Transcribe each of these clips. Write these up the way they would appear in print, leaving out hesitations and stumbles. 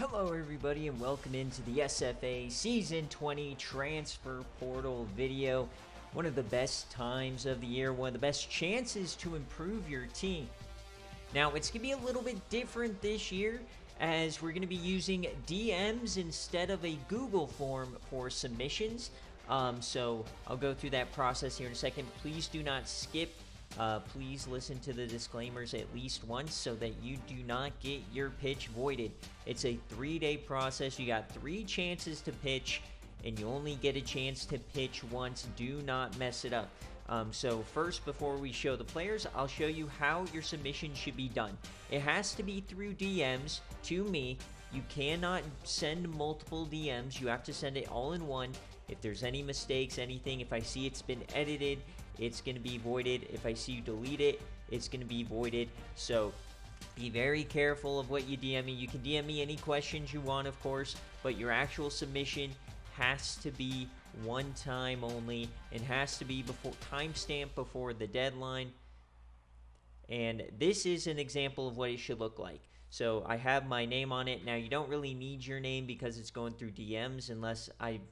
Hello everybody and welcome into the SFA Season 20 Transfer Portal video. One of the best times of the year, one of the best chances to improve your team. Now it's going to be a little bit different this year as we're going to be using DMs instead of a Google form for submissions. So I'll go through that process here in a second. Please do not skip. Please listen to the disclaimers at least once so that you do not get your pitch voided. It's a 3-day process. You got 3 chances to pitch, and you only get a chance to pitch once. Do not mess it up. So first, before we show the players, I'll show you how your submission should be done. It has to be through DMs to me. You cannot send multiple DMs. You have to send it all in one. If there's any mistakes, anything, if I see it's been edited, it's going to be voided. If I see you delete it, it's going to be voided. So be very careful of what you DM me. You can DM me any questions you want, of course, but your actual submission has to be one time only. It has to be before timestamp before the deadline. And this is an example of what it should look like. So I have my name on it. Now you don't really need your name because it's going through DMs unless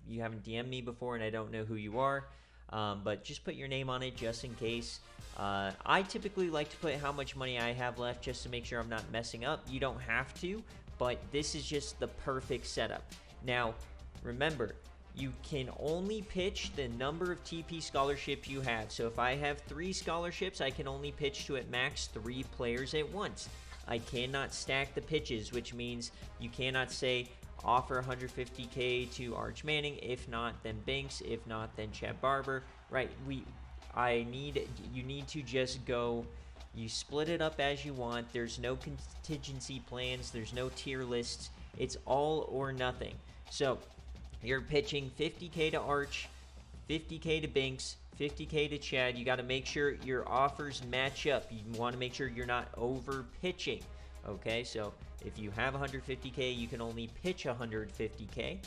you haven't DM'd me before and I don't know who you are. But just put your name on it just in case. I typically like to put how much money I have left just to make sure I'm not messing up. You don't have to, but this is just the perfect setup. Now, remember, you can only pitch the number of TP scholarships you have. So if I have 3 scholarships, I can only pitch to at max 3 players at once. I cannot stack the pitches, which means you cannot say offer 150K to Arch Manning. If not, then Binks. If not, then Chad Barber. Right? You need to just go. You split it up as you want. There's no contingency plans. There's no tier lists. It's all or nothing. So you're pitching 50K to Arch, 50K to Binks, 50K to Chad. You got to make sure your offers match up. You want to make sure you're not over pitching. Okay, so if you have 150K, you can only pitch 150K.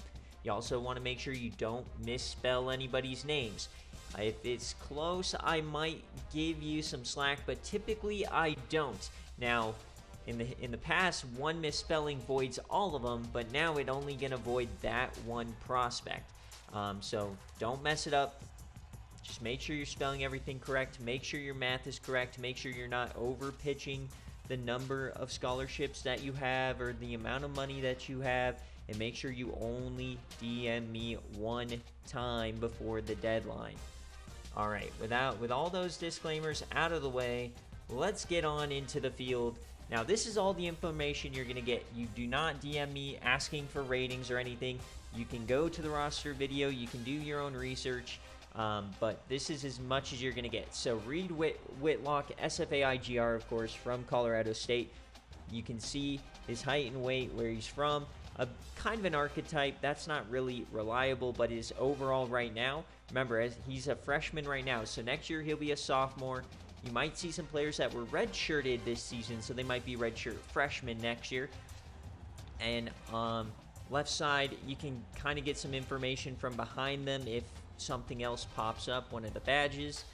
You also want to make sure you don't misspell anybody's names. If it's close, I might give you some slack, but typically I don't. Now, in the past, one misspelling voids all of them, but now it only gonna void that one prospect. So don't mess it up. Just make sure you're spelling everything correct. Make sure your math is correct. Make sure you're not over pitching the number of scholarships that you have or the amount of money that you have, and make sure you only DM me one time before the deadline. All right, with all those disclaimers out of the way, let's get on into the field. Now, this is all the information you're going to get. You do not DM me asking for ratings or anything. You can go to the roster video. You can do your own research. But this is as much as you're going to get. So Reed Whitlock, SFA IGR, of course, from Colorado State. You can see his height and weight, where he's from. A kind of an archetype. That's not really reliable, but his overall right now. Remember, he's a freshman right now, so next year he'll be a sophomore. You might see some players that were redshirted this season, so they might be redshirt freshmen next year. And left side, you can kind of get some information from behind them if something else pops up, one of the badges.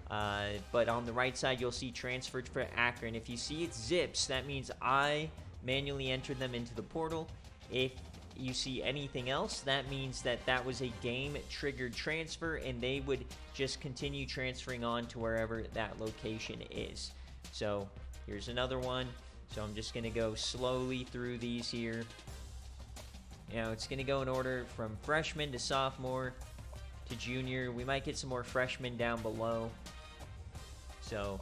But on the right side, you'll see transferred for Akron. If you see it's zips, that means I manually entered them into the portal. If you see anything else, that means that was a game-triggered transfer, and they would just continue transferring on to wherever that location is. So here's another one. So I'm just going to go slowly through these here. You know, it's going to go in order from freshman to sophomore to junior. We might get some more freshmen down below. So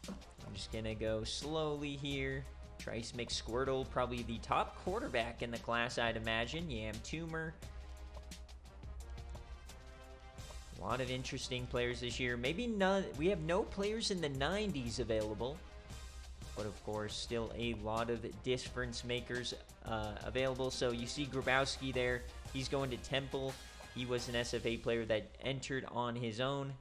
I'm just going to go slowly here. Trice McSquirtle, probably the top quarterback in the class, I'd imagine. Yam Toomer. A lot of interesting players this year. Maybe none. We have no players in the 90s available. But of course, still a lot of difference makers available. So you see Grabowski there. He's going to Temple. He was an SFA player that entered on his own.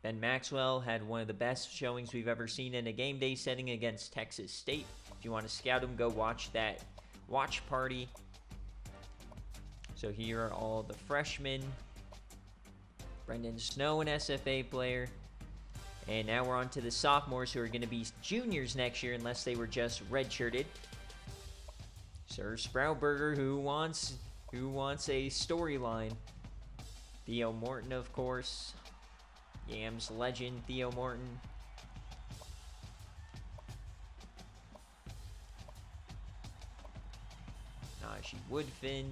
Ben Maxwell had one of the best showings we've ever seen in a game day setting against Texas State. If you want to scout him, go watch that watch party. So here are all the freshmen. Brendan Snow, an SFA player. And now we're on to the sophomores, who are going to be juniors next year unless they were just redshirted. Sir Sproutburger, who wants a storyline. Theo Morton, of course. Yams legend Theo Morton. Najee Woodfin.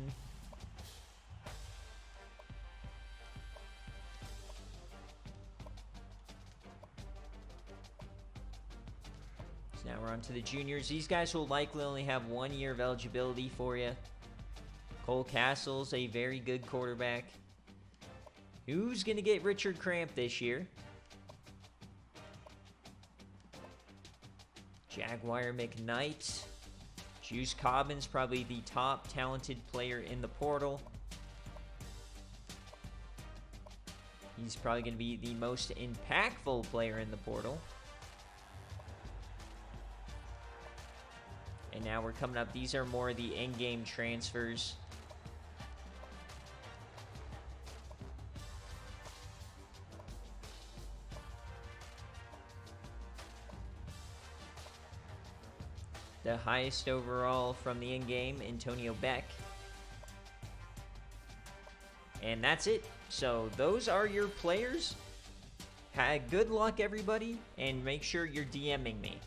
So now we're on to the juniors. These guys will likely only have 1 year of eligibility for you. Cole Castle's a very good quarterback. Who's going to get Richard Cramp this year? Jaguar McKnight. Juice Cobbin's probably the top talented player in the portal. He's probably going to be the most impactful player in the portal. And now we're coming up. These are more the in-game transfers. The highest overall from the in-game, Antonio Beck. And that's it. So those are your players. Good luck, everybody, and make sure you're DMing me.